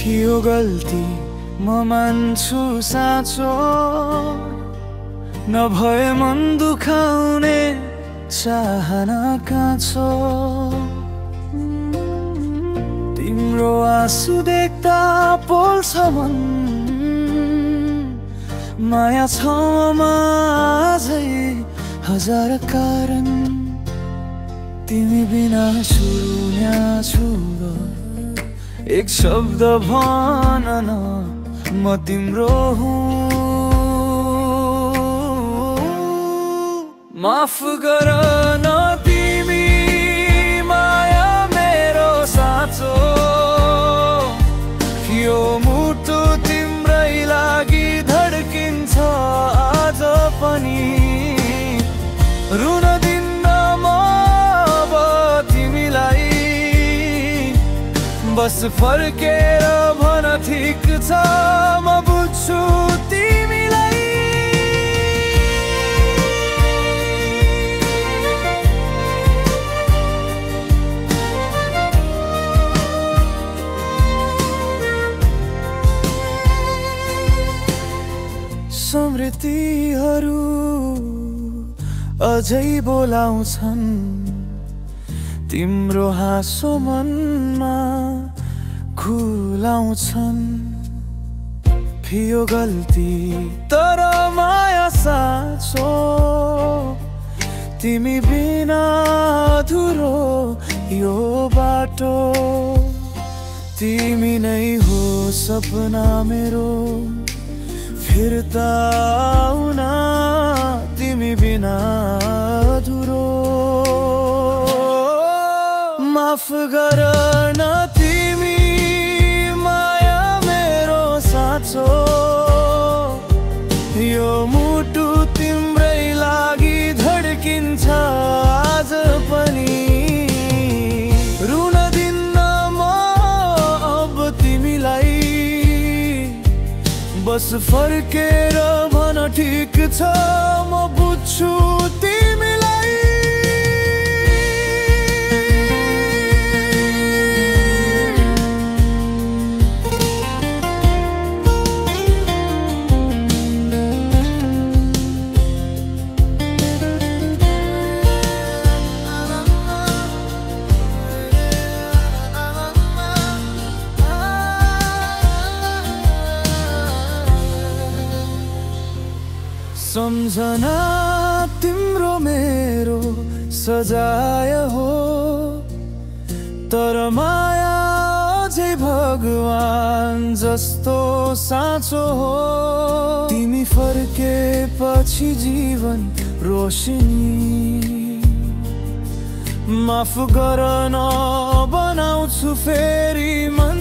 थियो गल्ती म मान्छु साँचो, नभए मन दुखाउने चाहना काँचो। तिम्रो आँसु देख्दा पोल्छ मन, माया छ माझै हजार कारण। तिमी बिना शून्य छु, एक शब्द भन न म तिम्रो हुँ। माफ गर न तिमी माया मेरो साँचो, यो मुटु तिम्रै लागि धड्किन्छ आज पनि। रुन दिन्न म अब तिमीलाई, बस फर्केर भन ठिक छ म बुझ्छु तिमीलाई। स्मृतिहरू अझै बोलाउँछन्, तिम्रो हाँसो मनमा खुलाउँछन्। थियो गल्ती तर माया साँचो, तिमी बिना अधुरो यो बाटो। तिमी नै हो सपना मेरो, फिर्ता आउन तिमी बिना अधुरो। माफ गर न तिमी माया मेरो साँचो, यो मुटु तिम्रै लागि धड्किन्छ आज पनि। रुन दिन्न म अब तिमीलाई, बस फर्केर भन ठिक छ म बुझ्छु तिमीलाई। सम्झना तिम्रो मेरो सजाय हो, तर माया अझै भगवान जस्तो साँचो हो। तिमी फर्केपछि जीवन रोशनी, माफ गर न बनाउँछु फेरि मन